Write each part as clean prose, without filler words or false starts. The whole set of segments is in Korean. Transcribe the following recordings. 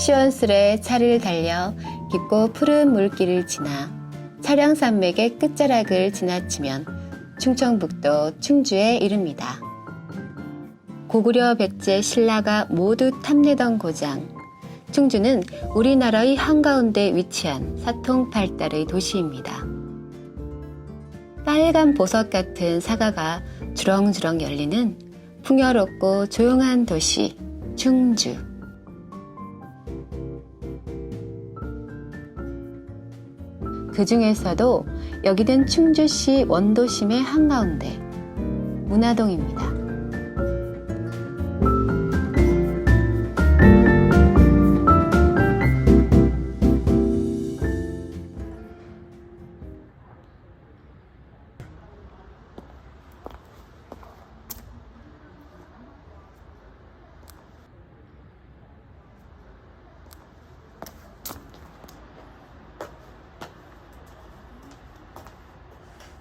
시원술에 차를 달려 깊고 푸른 물길을 지나 차량산맥의 끝자락을 지나치면 충청북도 충주에 이릅니다. 고구려 백제 신라가 모두 탐내던 고장, 충주는 우리나라의 한가운데 위치한 사통팔달의 도시입니다. 빨간 보석 같은 사과가 주렁주렁 열리는 풍요롭고 조용한 도시 충주. 그 중에서도 여기는 충주시 원도심의 한가운데 문화동입니다.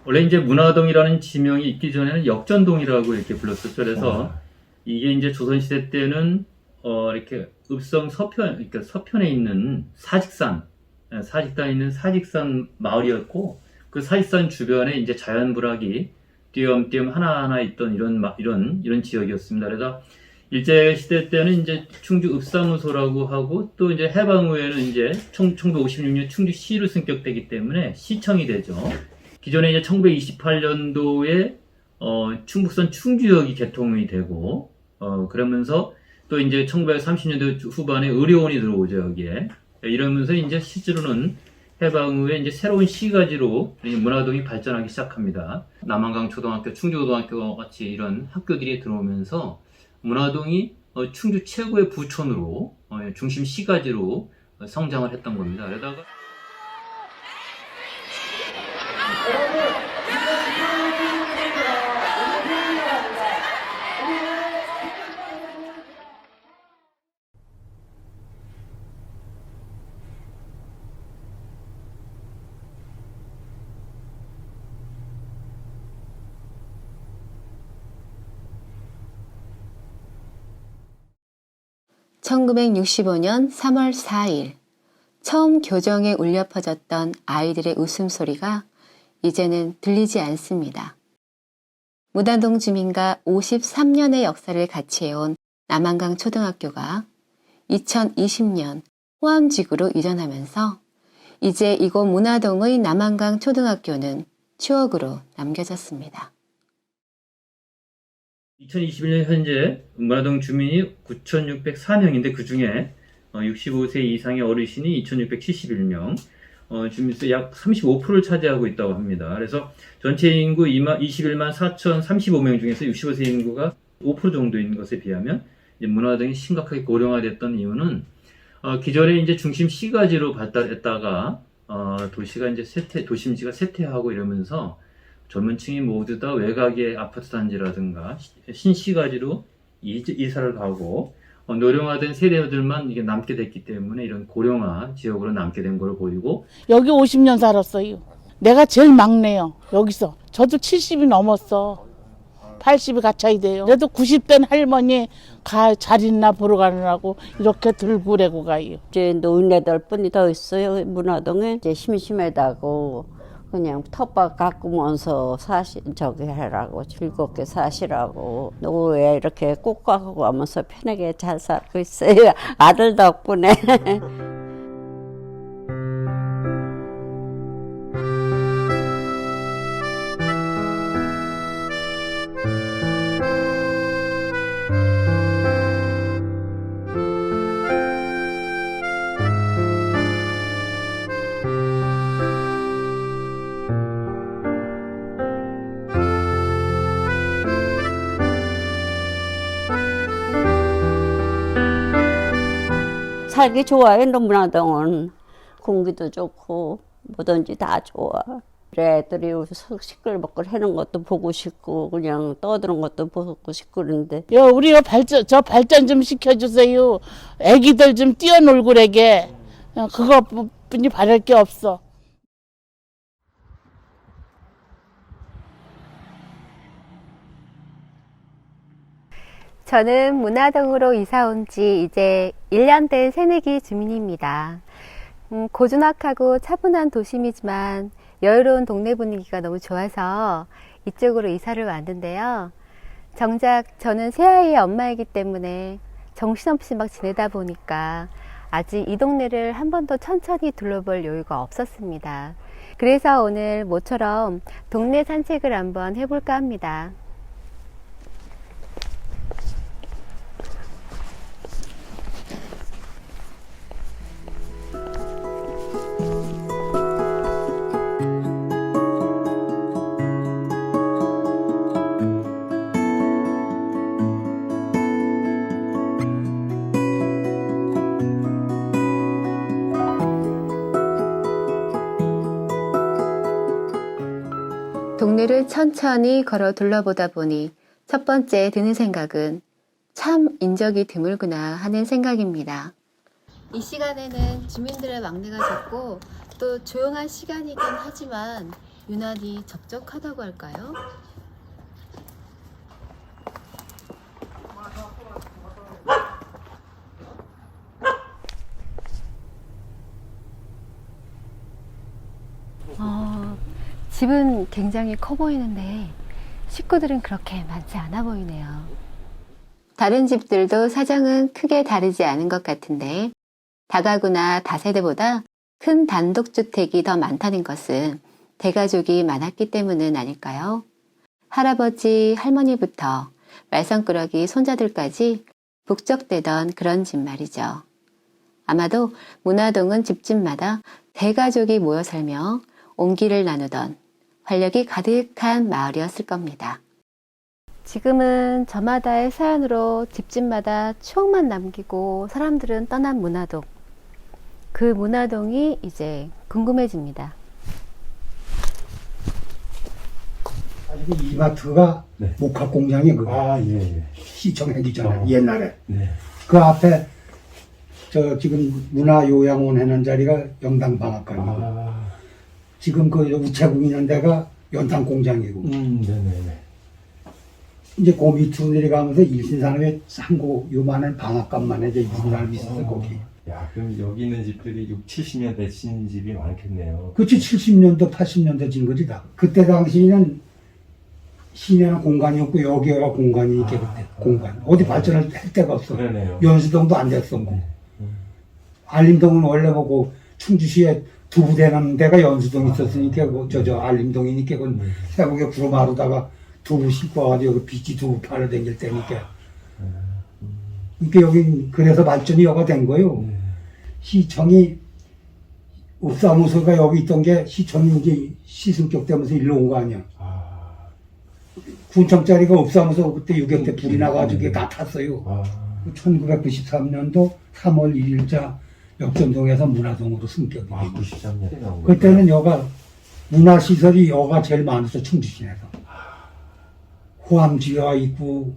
원래 이제 문화동이라는 지명이 있기 전에는 역전동이라고 이렇게 불렀었죠. 그래서 이게 이제 조선시대 때는 이렇게 읍성 서편, 그러니까 서편에 있는 사직산에 있는 사직산 마을이었고, 그 사직산 주변에 이제 자연불악이 띄엄띄엄 하나하나 있던 이런 지역이었습니다. 그래서 일제시대 때는 이제 충주 읍사무소라고 하고, 또 이제 해방 후에는 이제 1956년 충주시로 승격되기 때문에 시청이 되죠. 기존에 이제 1928년도에 충북선 충주역이 개통이 되고, 그러면서 또 이제 1930년대 후반에 의료원이 들어오죠, 여기에. 이러면서 이제 실제로는 해방 후에 이제 새로운 시가지로 문화동이 발전하기 시작합니다. 남한강 초등학교, 충주고등학교 같이 이런 학교들이 들어오면서 문화동이 충주 최고의 부촌으로, 중심 시가지로 성장을 했던 겁니다. 그러다가 (1965년 3월 4일) 처음 교정에 울려 퍼졌던 아이들의 웃음소리가 이제는 들리지 않습니다. 문화동 주민과 53년의 역사를 같이 해온 남한강 초등학교가 2020년 호암지구로 이전하면서 이제 이곳 문화동의 남한강 초등학교는 추억으로 남겨졌습니다. 2021년 현재 문화동 주민이 9,604명인데 그 중에 65세 이상의 어르신이 2,671명, 주민수 약 35%를 차지하고 있다고 합니다. 그래서 전체 인구 21만 4,035명 중에서 65세 인구가 5% 정도인 것에 비하면 이제 문화동이 심각하게 고령화됐던 이유는 기존에 이제 중심 시가지로 발달했다가 도시가 이제 도심지가 쇠퇴하고 이러면서 젊은 층이 모두 다 외곽의 아파트 단지라든가 신시가지로 이사를 가고 노령화된 세대들만 이게 남게 됐기 때문에 이런 고령화 지역으로 남게 된 걸로 보이고, 여기 50년 살았어요. 내가 제일 막내요. 여기서. 저도 70이 넘었어. 80이 가차이 돼요. 그래도 90된 할머니 잘 있나 보러 가느라고 이렇게 들고 레고 가요. 이제 노인네들 뿐이 더 있어요. 문화동에 이제 심심하다고 그냥 텃밭 가꾸면서 해라고 즐겁게 사시라고 노후에 이렇게 꽃 가꾸고 하면서 편하게 잘 살고 있어요. 아들 덕분에. 살기 좋아요. 문화동은 공기도 좋고 뭐든지 다 좋아. 애들이 시끌벅글 하는 것도 보고 싶고 그냥 떠드는 것도 보고 싶고 그런데 우리 발전 좀 시켜주세요. 애기들 좀 뛰어놀고 그러게. 그거뿐이 바랄 게 없어. 저는 문화동으로 이사 온 지 이제 1년 된 새내기 주민입니다. 고즈넉하고 차분한 도심이지만 여유로운 동네 분위기가 너무 좋아서 이쪽으로 이사를 왔는데요. 정작 저는 새아이의 엄마이기 때문에 정신없이 막 지내다 보니까 아직 이 동네를 한 번도 천천히 둘러볼 여유가 없었습니다. 그래서 오늘 모처럼 동네 산책을 한번 해볼까 합니다. 동네를 천천히 걸어 둘러보다 보니 첫 번째 드는 생각은 참 인적이 드물구나 하는 생각입니다. 이 시간에는 주민들의 막내가 적고 또 조용한 시간이긴 하지만 유난히 적적하다고 할까요? 집은 굉장히 커 보이는데 식구들은 그렇게 많지 않아 보이네요. 다른 집들도 사정은 크게 다르지 않은 것 같은데 다가구나 다세대보다 큰 단독주택이 더 많다는 것은 대가족이 많았기 때문은 아닐까요? 할아버지, 할머니부터 말썽꾸러기 손자들까지 북적대던 그런 집 말이죠. 아마도 문화동은 집집마다 대가족이 모여 살며 온기를 나누던 활력이 가득한 마을이었을 겁니다. 지금은 저마다의 사연으로 집집마다 추억만 남기고 사람들은 떠난 문화동. 그 문화동이 이제 궁금해집니다. 이마트가 네. 목화 공장이 그 예. 시청하기 전에 옛날에 네. 그 앞에 저 지금 문화요양원 해놓은 자리가 영당방앗간이고 지금 그 우체국 있는 데가 연탄공장이고 네네네. 이제 그 밑으로 내려가면서 일신산업에 상고 요만한 방앗간만 해서 일신산업이 있었어 거기. 야, 그럼 여기 있는 집들이 6, 70년 되신 집이 많겠네요. 그치 70년도 80년도 진 거지 다. 그때 당시에는 시내는 공간이 없고 여기가 공간이니까 그때 공간 어디 발전할 데가 없어. 그러네요. 연수동도 안 됐어 뭐. 알림동은 원래 뭐고 충주시에 두부 되는 데가 연수동 있었으니까 저 알림동이니까 그건 세목에 구로마루다가 두부 싣고 와가지고 여기 비지 두부 팔아 다닐 때니까. 그러니까 여기 그래서 발전이 여가 된 거요. 시청이 읍사무소가 여기 있던 게 시청이 이제 시승격 되면서 일로 온 거 아니야. 군청짜리가 읍사무소 그때 6.25 때 불이 나가지고 다 탔어요. 1993년도 3월 1일자 역전동에서 문화동으로 승격이 된 거죠. 93년에 나온 거예요. 그때는 여가 문화시설이 여가 제일 많았어 충주시내에서. 호암지가 있고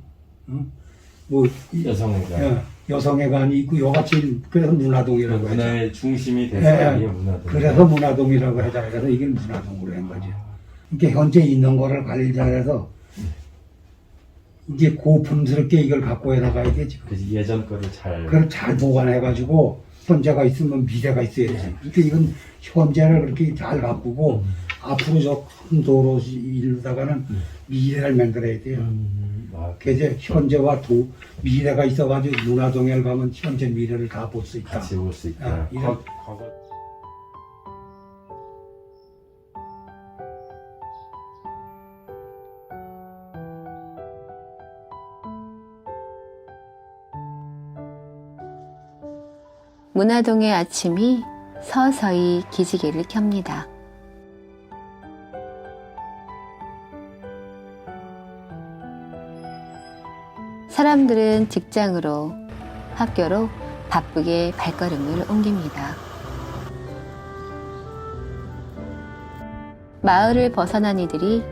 뭐 여성회관. 여성회관이 있고 여가 제일 그래서 문화동이라고 하죠. 문화의 중심이 돼서 예, 이게 문화동. 그래서 문화동이라고 하자. 그래서 이게 문화동으로 한 거죠. 이게 현재 있는 거를 관리 잘해서 이제 고풍스럽게 이걸 갖고 해나가야 되지. 그래서 예전 거를 잘. 그걸 잘 보관해가지고 현재가 있으면 미래가 있어야지. 그러니까 이건 현재를 그렇게 잘 가꾸고 앞으로 저 큰 도로 이루다가는 미래를 만들어야 돼요. 그래서 현재와 미래가 있어가지고 문화동에 가면 현재 미래를 다 볼 수 있다. 같이 볼 수 있다. 이런 과거. 문화동의 아침이 서서히 기지개를 켭니다. 사람들은 직장으로, 학교로 바쁘게 발걸음을 옮깁니다. 마을을 벗어난 이들이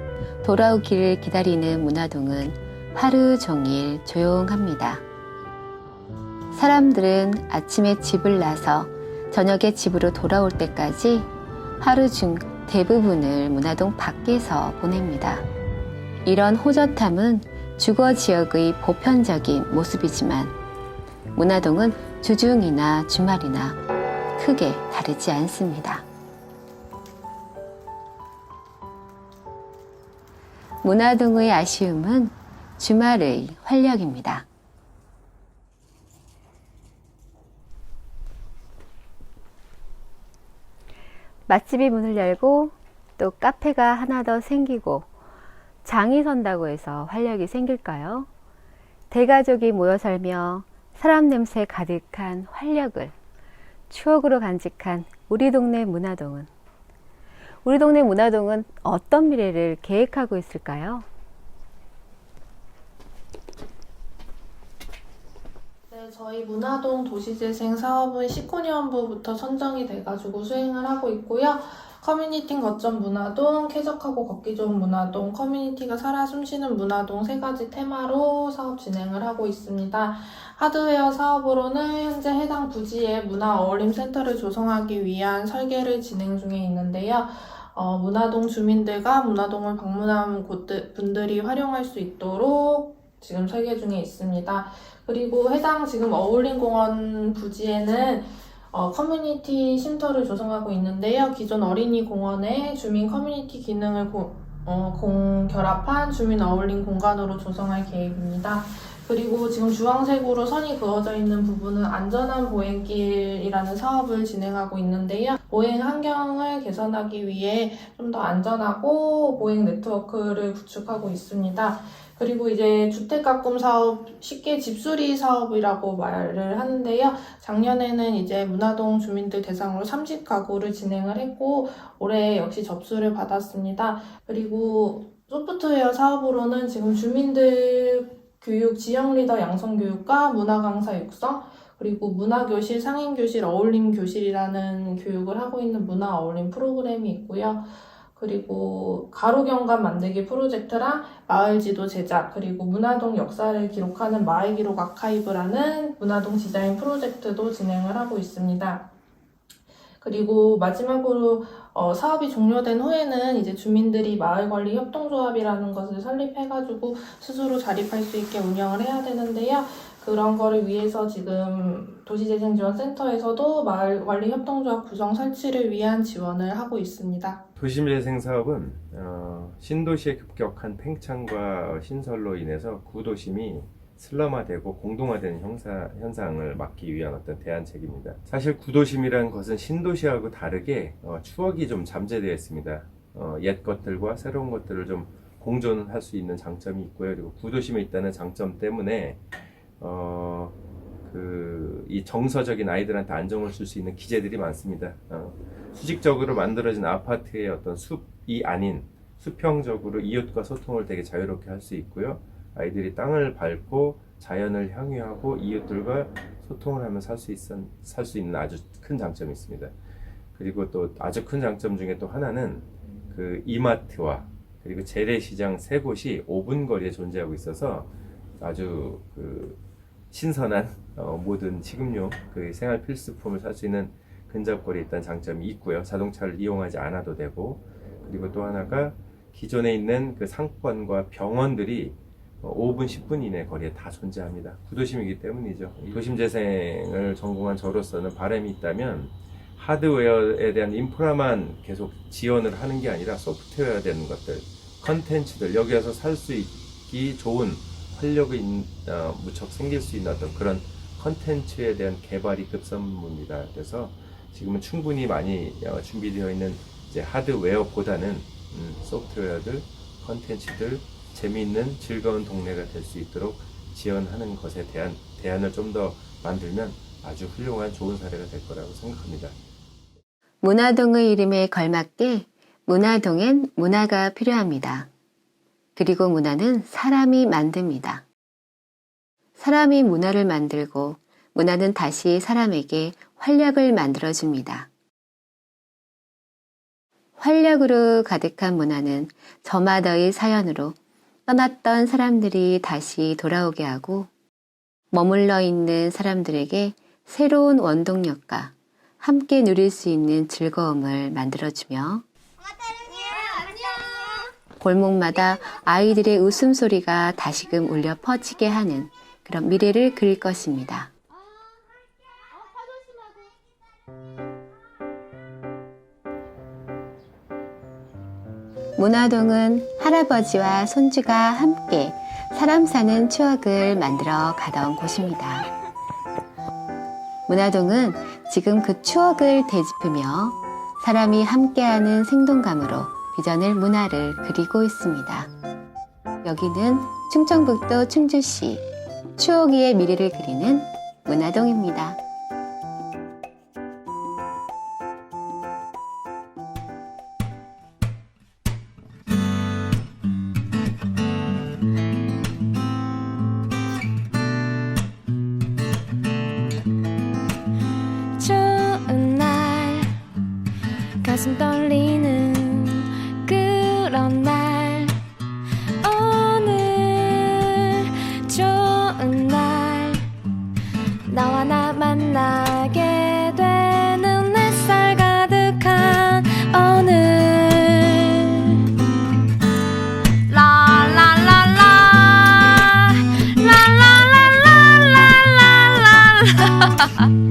돌아오기를 기다리는 문화동은 하루 종일 조용합니다. 사람들은 아침에 집을 나서 저녁에 집으로 돌아올 때까지 하루 중 대부분을 문화동 밖에서 보냅니다. 이런 호젓함은 주거 지역의 보편적인 모습이지만 문화동은 주중이나 주말이나 크게 다르지 않습니다. 문화동의 아쉬움은 주말의 활력입니다. 맛집이 문을 열고 또 카페가 하나 더 생기고 장이 선다고 해서 활력이 생길까요? 대가족이 모여 살며 사람 냄새 가득한 활력을 추억으로 간직한 우리 동네 문화동은 어떤 미래를 계획하고 있을까요? 네, 저희 문화동 도시재생 사업은 19년부터 선정이 돼가지고 수행을 하고 있고요. 커뮤니티 거점 문화동, 쾌적하고 걷기 좋은 문화동, 커뮤니티가 살아 숨쉬는 문화동 세 가지 테마로 사업 진행을 하고 있습니다. 하드웨어 사업으로는 현재 해당 부지에 문화 어울림 센터를 조성하기 위한 설계를 진행 중에 있는데요. 문화동 주민들과 문화동을 방문한 분들이 활용할 수 있도록 지금 설계 중에 있습니다. 그리고 해당 지금 어울림공원 부지에는 커뮤니티 쉼터를 조성하고 있는데요. 기존 어린이 공원에 주민 커뮤니티 기능을 결합한 주민 어울림 공간으로 조성할 계획입니다. 그리고 지금 주황색으로 선이 그어져 있는 부분은 안전한 보행길이라는 사업을 진행하고 있는데요. 보행 환경을 개선하기 위해 좀 더 안전하고 보행 네트워크를 구축하고 있습니다. 그리고 이제 주택 가꿈 사업, 쉽게 집수리 사업이라고 말을 하는데요. 작년에는 이제 문화동 주민들 대상으로 30가구를 진행을 했고 올해 역시 접수를 받았습니다. 그리고 소프트웨어 사업으로는 지금 주민들 교육, 지역 리더 양성 교육과 문화 강사 육성, 그리고 문화교실, 상인교실, 어울림교실이라는 교육을 하고 있는 문화 어울림 프로그램이 있고요. 그리고 가로경관 만들기 프로젝트랑 마을지도 제작, 그리고 문화동 역사를 기록하는 마을기록 아카이브라는 문화동 디자인 프로젝트도 진행을 하고 있습니다. 그리고 마지막으로 사업이 종료된 후에는 이제 주민들이 마을관리 협동조합이라는 것을 설립해가지고 스스로 자립할 수 있게 운영을 해야 되는데요. 그런 거를 위해서 지금 도시재생지원센터에서도 마을관리 협동조합 구성 설치를 위한 지원을 하고 있습니다. 도심재생 사업은 신도시의 급격한 팽창과 신설로 인해서 구도심이 슬럼화되고 공동화되는 현상을 막기 위한 어떤 대안책입니다. 사실 구도심이라는 것은 신도시하고 다르게 추억이 좀 잠재되어 있습니다. 옛 것들과 새로운 것들을 좀 공존할 수 있는 장점이 있고요. 그리고 구도심에 있다는 장점 때문에 이 정서적인 아이들한테 안정을 줄 수 있는 기재들이 많습니다. 수직적으로 만들어진 아파트의 어떤 숲이 아닌 수평적으로 이웃과 소통을 되게 자유롭게 할 수 있고요. 아이들이 땅을 밟고 자연을 향유하고 이웃들과 소통을 하며 살 수 있는 아주 큰 장점이 있습니다. 그리고 또 아주 큰 장점 중에 또 하나는 그 이마트와 그리고 재래시장 세 곳이 5분 거리에 존재하고 있어서 아주 신선한 모든 식음료, 생활 필수품을 살 수 있는 근접거리에 있다는 장점이 있고요. 자동차를 이용하지 않아도 되고, 그리고 또 하나가 기존에 있는 그 상권과 병원들이 5분, 10분 이내 거리에 다 존재합니다. 구도심이기 때문이죠. 도심재생을 전공한 저로서는 바람이 있다면 하드웨어에 대한 인프라만 계속 지원을 하는 게 아니라 소프트웨어에 대한 것들, 컨텐츠들, 여기 와서 살 수 있기 좋은 활력이 무척 생길 수 있는 어떤 그런 컨텐츠에 대한 개발이 급선무입니다. 그래서 지금은 충분히 많이 준비되어 있는 이제 하드웨어보다는 소프트웨어들, 컨텐츠들, 재미있는 즐거운 동네가 될 수 있도록 지원하는 것에 대한 대안을 좀 더 만들면 아주 훌륭한 좋은 사례가 될 거라고 생각합니다. 문화동의 이름에 걸맞게 문화동엔 문화가 필요합니다. 그리고 문화는 사람이 만듭니다. 사람이 문화를 만들고 문화는 다시 사람에게 활력을 만들어줍니다. 활력으로 가득한 문화는 저마다의 사연으로 떠났던 사람들이 다시 돌아오게 하고 머물러 있는 사람들에게 새로운 원동력과 함께 누릴 수 있는 즐거움을 만들어주며 골목마다 아이들의 웃음소리가 다시금 울려 퍼지게 하는 그런 미래를 그릴 것입니다. 문화동은 할아버지와 손주가 함께 사람 사는 추억을 만들어 가던 곳입니다. 문화동은 지금 그 추억을 되짚으며 사람이 함께하는 생동감으로 빚어낼 문화를 그리고 있습니다. 여기는 충청북도 충주시 추억 위의 미래를 그리는 문화동입니다. 좋은 날 가슴 떨리는 그런 날 오늘 좋은 날 나와 나 만나게 되는 햇살 가득한 오늘 라라라라 라라라라라라라